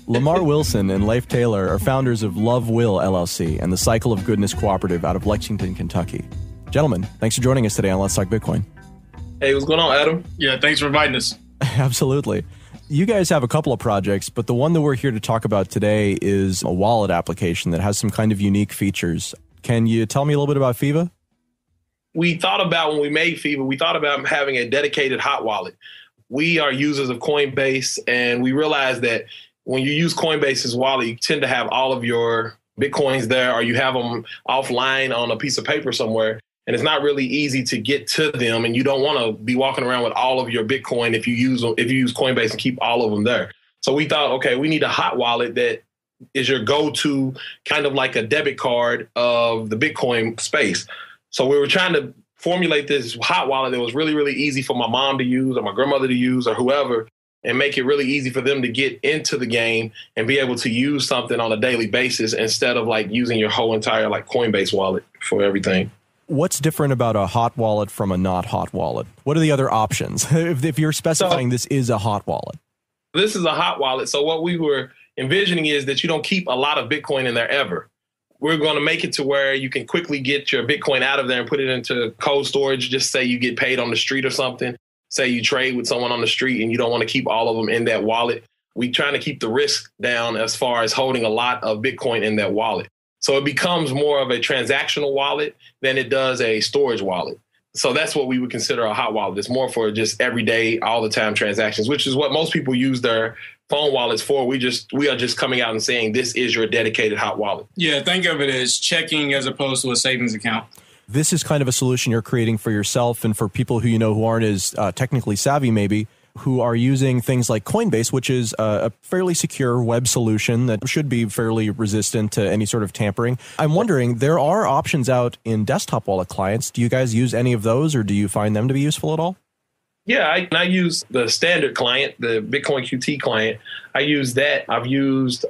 Lamar Wilson and Leif Taylor are founders of Love Will LLC and the Cycle of Goodness Cooperative out of Lexington, Kentucky. Gentlemen, thanks for joining us today on Let's Talk Bitcoin. Hey, what's going on, Adam? Yeah, thanks for inviting us. Absolutely. You guys have a couple of projects, but the one that we're here to talk about today is a wallet application that has some kind of unique features. Can you tell me a little bit about Pheeva? We thought about, when we made Pheeva, we thought about having a dedicated hot wallet. We are users of Coinbase, and we realized that when you use Coinbase's wallet, you tend to have all of your Bitcoins there, or you have them offline on a piece of paper somewhere. And it's not really easy to get to them, and you don't want to be walking around with all of your Bitcoin if you use Coinbase and keep all of them there. So we thought, okay, we need a hot wallet that is your go-to, kind of like a debit card of the Bitcoin space. So we were trying to formulate this hot wallet that was really, really easy for my mom to use or my grandmother to use or whoever, and make it really easy for them to get into the game and be able to use something on a daily basis instead of like using your whole entire like Coinbase wallet for everything. What's different about a hot wallet from a not hot wallet? What are the other options if you're specifying this is a hot wallet? This is a hot wallet. So what we were envisioning is that you don't keep a lot of Bitcoin in there ever. We're going to make it to where you can quickly get your Bitcoin out of there and put it into cold storage. Just say you get paid on the street or something. Say you trade with someone on the street and you don't want to keep all of them in that wallet. We're trying to keep the risk down as far as holding a lot of Bitcoin in that wallet. So it becomes more of a transactional wallet than it does a storage wallet. So that's what we would consider a hot wallet. It's more for just everyday, all the time transactions, which is what most people use their phone wallets for. We are just coming out and saying this is your dedicated hot wallet. Yeah, think of it as checking as opposed to a savings account. This is kind of a solution you're creating for yourself and for people who who aren't as technically savvy maybe, who are using things like Coinbase, which is a fairly secure web solution that should be fairly resistant to any sort of tampering. I'm wondering, there are options out in desktop wallet clients. Do you guys use any of those, or do you find them to be useful at all? Yeah, I use the standard client, the Bitcoin QT client. I use that. I've used,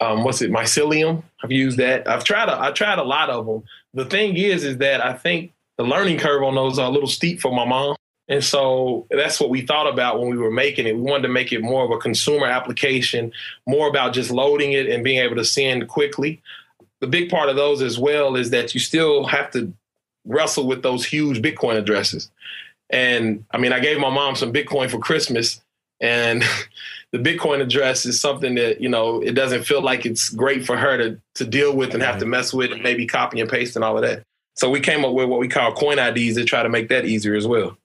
Mycelium. I've used that. I tried a lot of them. The thing is that I think the learning curve on those are a little steep for my mom. And so that's what we thought about when we were making it. We wanted to make it more of a consumer application, more about just loading it and being able to send quickly. The big part of those as well is that you still have to wrestle with those huge Bitcoin addresses. And I mean, I gave my mom some Bitcoin for Christmas, and the Bitcoin address is something that, it doesn't feel like it's great for her to deal with and have to mess with and maybe copy and paste and all of that. So we came up with what we call coin IDs to try to make that easier as well.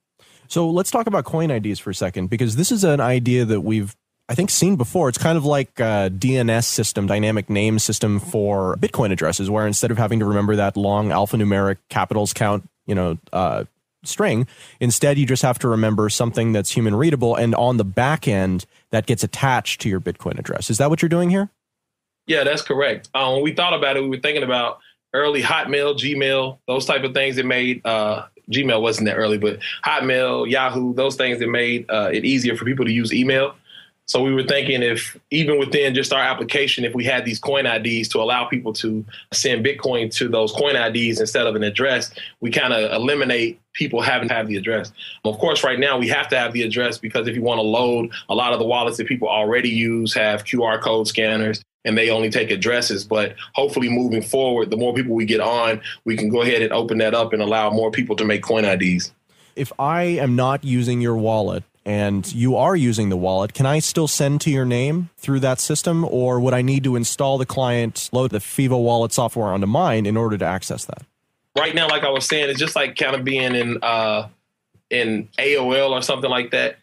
So let's talk about coin IDs for a second, because this is an idea that we've, I think, seen before. It's kind of like a DNS system, dynamic name system for Bitcoin addresses, where instead of having to remember that long alphanumeric capitals count, string, instead you just have to remember something that's human readable, and on the back end that gets attached to your Bitcoin address. Is that what you're doing here? Yeah, that's correct. When we thought about it, we were thinking about early Hotmail, Gmail, those type of things that made Gmail wasn't that early, but Hotmail, Yahoo, those things that made it easier for people to use email. So we were thinking if even within just our application, if we had these coin IDs to allow people to send Bitcoin to those coin IDs instead of an address, we kind of eliminate people having to have the address. Of course, right now we have to have the address because if you want to load, a lot of the wallets that people already use have QR code scanners and they only take addresses. But hopefully moving forward, the more people we get on, we can go ahead and open that up and allow more people to make coin IDs. If I am not using your wallet and you are using the wallet, can I still send to your name through that system, or would I need to install the client, load the Pheeva wallet software onto mine in order to access that? Right now, like I was saying, it's just like kind of being in AOL or something like that.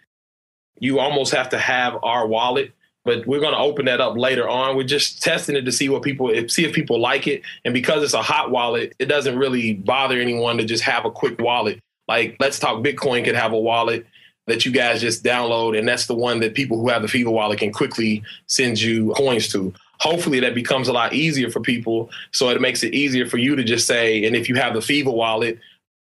You almost have to have our wallet, but we're going to open that up later on. We're just testing it to see if people like it. And because it's a hot wallet, it doesn't really bother anyone to just have a quick wallet. Like Let's Talk Bitcoin could have a wallet that you guys just download, and that's the one that people who have the Pheeva wallet can quickly send you coins to. Hopefully that becomes a lot easier for people, so it makes it easier for you to just say, and if you have the Pheeva wallet,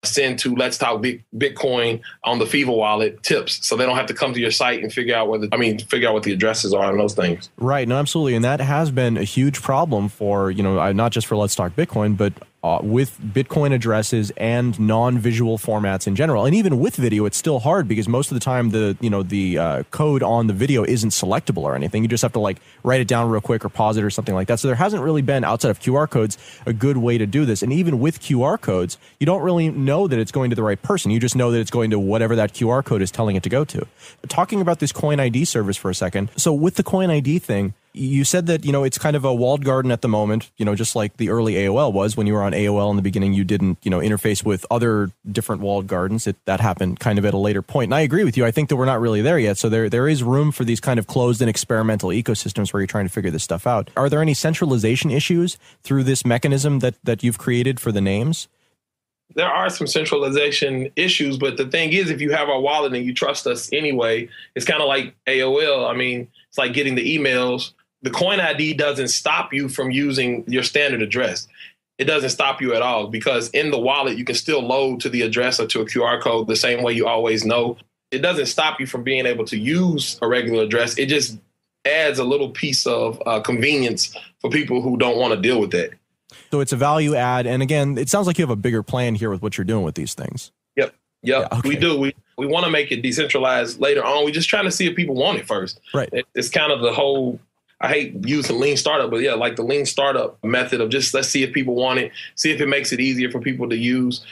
send to Let's Talk Bitcoin on the Pheeva wallet tips, so they don't have to come to your site and figure out what the addresses are and those things. Right, no, absolutely, and that has been a huge problem for, not just for Let's Talk Bitcoin, but with Bitcoin addresses and non-visual formats in general. And even with video, it's still hard because most of the time the code on the video isn't selectable or anything. You just have to like write it down real quick or pause it or something like that. So there hasn't really been, outside of QR codes, a good way to do this. And even with QR codes, you don't really know that it's going to the right person. You just know that it's going to whatever that QR code is telling it to go to. Talking about this Coin ID service for a second. So with the Coin ID thing, you said that, it's kind of a walled garden at the moment, just like the early AOL was. When you were on AOL in the beginning, you didn't, interface with other different walled gardens. That happened kind of at a later point. And I agree with you. I think that we're not really there yet. So there is room for these kind of closed and experimental ecosystems where you're trying to figure this stuff out. Are there any centralization issues through this mechanism that you've created for the names? There are some centralization issues, but the thing is, if you have our wallet and you trust us anyway, it's kind of like AOL. I mean, it's like getting the emails. The Coin ID doesn't stop you from using your standard address. It doesn't stop you at all, because in the wallet, you can still load to the address or to a QR code the same way you always know. It doesn't stop you from being able to use a regular address. It just adds a little piece of convenience for people who don't want to deal with that. So it's a value add. And again, it sounds like you have a bigger plan here with what you're doing with these things. Yep. Yeah, okay. We do. We want to make it decentralized later on. We're just trying to see if people want it first. Right. It's kind of the whole, I hate using lean startup, but yeah, like the lean startup method of just let's see if people want it, see if it makes it easier for people to use.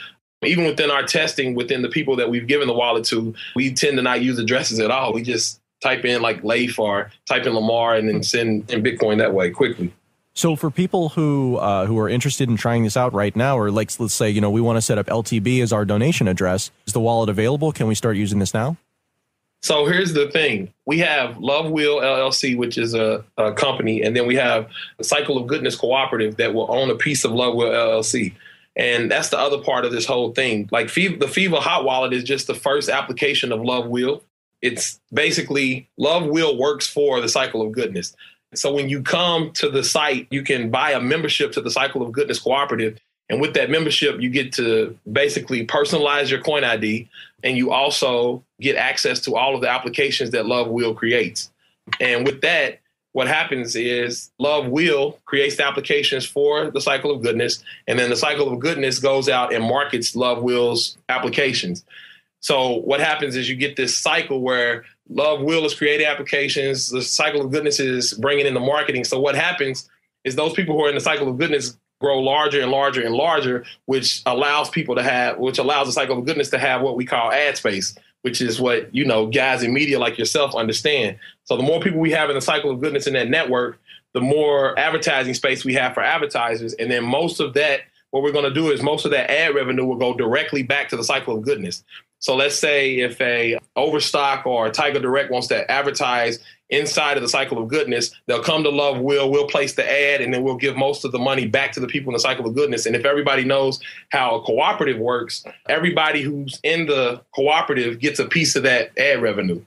Even within our testing, within the people that we've given the wallet to, we tend to not use addresses at all. We just type in like Leif or type in Lamar and then send in Bitcoin that way quickly. So for people who are interested in trying this out right now, or let's say, we want to set up LTB as our donation address, is the wallet available? Can we start using this now? So here's the thing. We have Love Will LLC, which is a company, and then we have the Cycle of Goodness Cooperative that will own a piece of Love Will LLC. And that's the other part of this whole thing. Like the Pheeva Hot Wallet is just the first application of Love Will. It's basically Love Will works for the Cycle of Goodness. So when you come to the site, you can buy a membership to the Cycle of Goodness Cooperative. And with that membership, you get to basically personalize your Coin ID. And you also get access to all of the applications that Love Will creates. And with that, what happens is Love Will creates the applications for the Cycle of Goodness. And then the Cycle of Goodness goes out and markets Love Will's applications. So what happens is you get this cycle where Love Will is creating applications. The Cycle of Goodness is bringing in the marketing. So what happens is those people who are in the Cycle of Goodness grow larger and larger and larger, which allows the Cycle of Goodness to have what we call ad space, which is what, guys in media like yourself understand. So the more people we have in the Cycle of Goodness in that network, the more advertising space we have for advertisers. And then most of that, what we're going to do is most of that ad revenue will go directly back to the Cycle of Goodness. So let's say if a Overstock or Tiger Direct wants to advertise inside of the Cycle of Goodness, they'll come to Love Will, we'll place the ad, and then we'll give most of the money back to the people in the Cycle of Goodness. And if everybody knows how a cooperative works, everybody who's in the cooperative gets a piece of that ad revenue.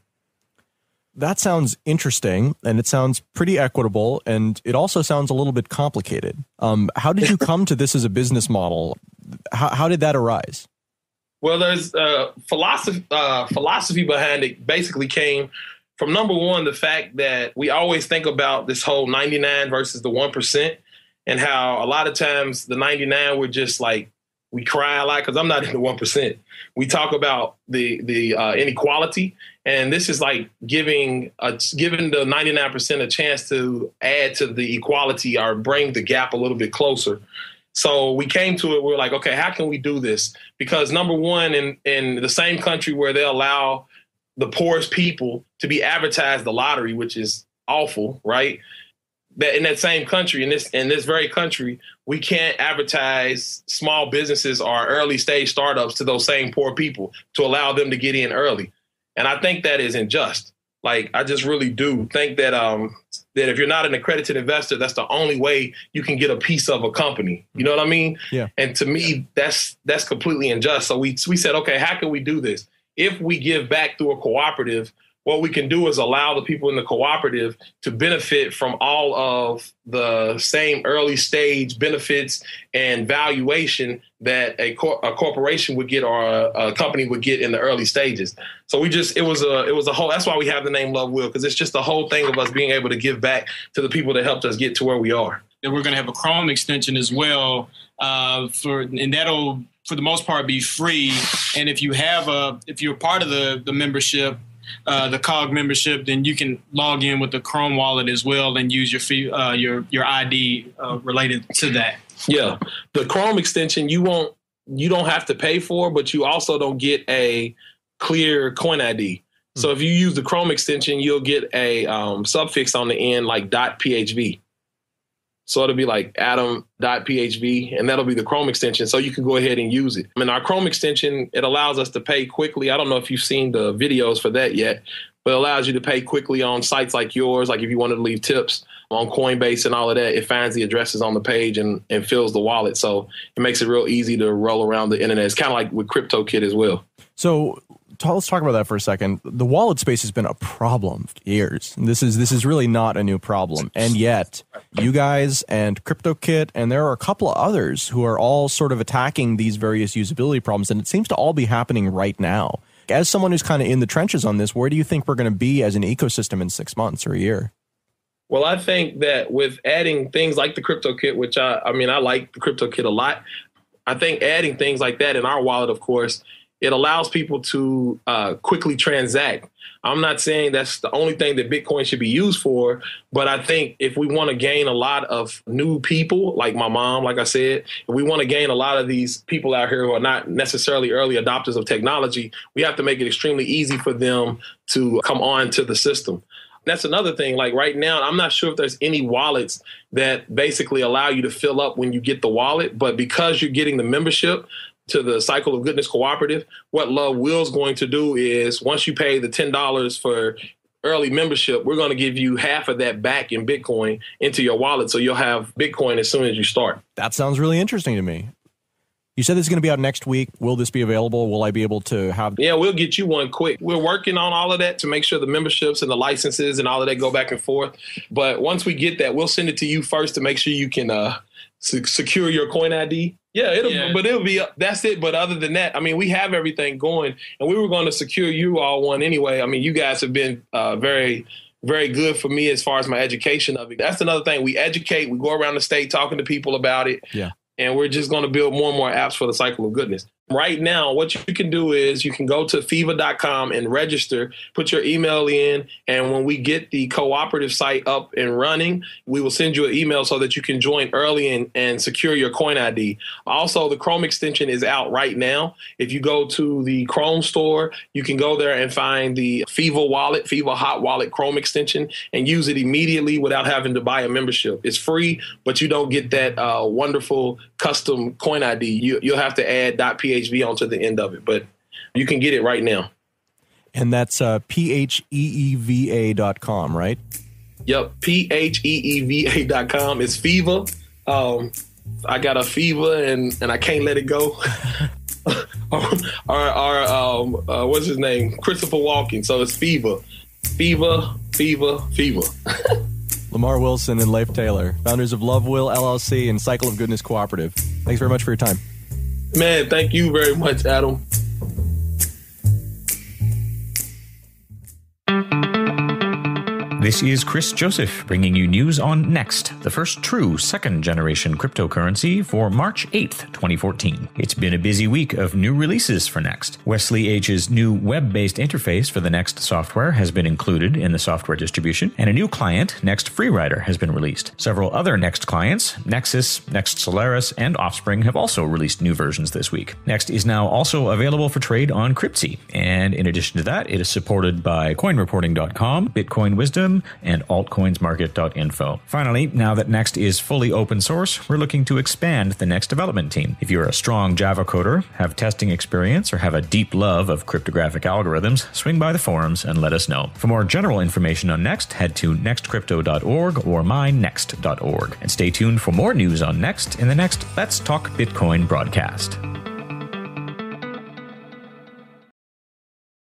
That sounds interesting, and it sounds pretty equitable, and it also sounds a little bit complicated. How did you come to this as a business model? How did that arise? Well, there's philosophy behind it. Basically came from, number one, the fact that we always think about this whole 99 versus the 1%, and how a lot of times the 99 we're just like, we cry a lot because I'm not in the 1%. We talk about the inequality, and this is like giving the 99% a chance to add to the equality or bring the gap a little bit closer. So we came to it. We were like, okay, how can we do this? Because number one, in the same country where they allow the poorest people to be advertised the lottery, which is awful, right? That in that same country, in this very country, we can't advertise small businesses or early stage startups to those same poor people to allow them to get in early. And I think that is unjust. Like, I just really do think that that if you're not an accredited investor, that's the only way you can get a piece of a company. You know what I mean? Yeah. And to me, that's completely unjust. So we said, okay, how can we do this? If we give back through a cooperative, what we can do is allow the people in the cooperative to benefit from all of the same early stage benefits and valuation that a corporation would get or a company would get in the early stages. So it was a whole, that's why we have the name Love Will, because it's just the whole thing of us being able to give back to the people that helped us get to where we are. that we're going to have a Chrome extension as well, and that'll, for the most part, be free. And if you're part of the membership, the COG membership, then you can log in with the Chrome wallet as well and use your ID related to that. Yeah, the Chrome extension you don't have to pay for, but you also don't get a clear coin ID. So if you use the Chrome extension, you'll get a suffix on the end like .phv. So it'll be like Adam.phv, and that'll be the Chrome extension. So you can go ahead and use it. I mean, our Chrome extension, it allows us to pay quickly. I don't know if you've seen the videos for that yet, but it allows you to pay quickly on sites like yours. Like if you wanted to leave tips on Coinbase and all of that, it finds the addresses on the page and fills the wallet. So it makes it real easy to roll around the internet. It's kind of like with CryptoKit as well. So let's talk about that for a second. The wallet space has been a problem for years. This is really not a new problem. And yet you guys and CryptoKit, and there are a couple of others who are all sort of attacking these various usability problems. And it seems to all be happening right now. As someone who's kind of in the trenches on this, where do you think we're going to be as an ecosystem in 6 months or a year? Well, I think that with adding things like the CryptoKit, which I like the CryptoKit a lot. I think adding things like that in our wallet, of course, it allows people to quickly transact. I'm not saying that's the only thing that Bitcoin should be used for, but I think if we want to gain a lot of new people, like my mom, like I said, if we want to gain a lot of these people out here who are not necessarily early adopters of technology, we have to make it extremely easy for them to come on to the system. That's another thing. Like right now, I'm not sure if there's any wallets that basically allow you to fill up when you get the wallet, but because you're getting the membership to the Cycle of Goodness Cooperative, what Love Will's going to do is once you pay the $10 for early membership, we're going to give you half of that back in Bitcoin into your wallet. So you'll have Bitcoin as soon as you start. That sounds really interesting to me. You said this is going to be out next week. Will this be available? Will I be able to have? Yeah, we'll get you one quick. We're working on all of that to make sure the memberships and the licenses and all of that go back and forth. But once we get that, we'll send it to you first to make sure you can secure your coin ID. But it'll be, that's it. But other than that, I mean, we have everything going, and we were going to secure you all one anyway. I mean, you guys have been very, very good for me as far as my education of it. That's another thing. We educate, we go around the state talking to people about it. Yeah. And we're just going to build more and more apps for the Cycle of Goodness. Right now, what you can do is you can go to Pheeva.com and register, put your email in, and when we get the cooperative site up and running, we will send you an email so that you can join early and secure your coin ID. Also, the Chrome extension is out right now. If you go to the Chrome store, you can go there and find the Pheeva Wallet, Pheeva Hot Wallet Chrome extension, and use it immediately without having to buy a membership. It's free, but you don't get that wonderful custom coin ID. You'll have to add .phv onto the end of it, but you can get it right now. And that's PHEEVA.com, right? Yep, PHEEVA.com. It's Pheeva. I got a Pheeva and I can't let it go. What's his name? Christopher Walken. So it's Pheeva. Pheeva. Lamar Wilson and Leif Taylor, founders of Love Will LLC and Cycle of Goodness Cooperative. Thanks very much for your time. Man, thank you very much, Adam. This is Chris Joseph bringing you news on Next, the first true second-generation cryptocurrency for March 8th, 2014. It's been a busy week of new releases for Next. Wesley H's new web-based interface for the Next software has been included in the software distribution, and a new client, Next Freewriter, has been released. Several other Next clients, Nexus, Next Solaris, and Offspring, have also released new versions this week. Next is now also available for trade on Cryptsy, and in addition to that, it is supported by CoinReporting.com, Bitcoin Wisdom, and altcoinsmarket.info. Finally, now that Next is fully open source, we're looking to expand the Next development team. If you're a strong Java coder, have testing experience, or have a deep love of cryptographic algorithms, swing by the forums and let us know. For more general information on Next, head to nextcrypto.org or mynext.org. And stay tuned for more news on Next in the next Let's Talk Bitcoin broadcast.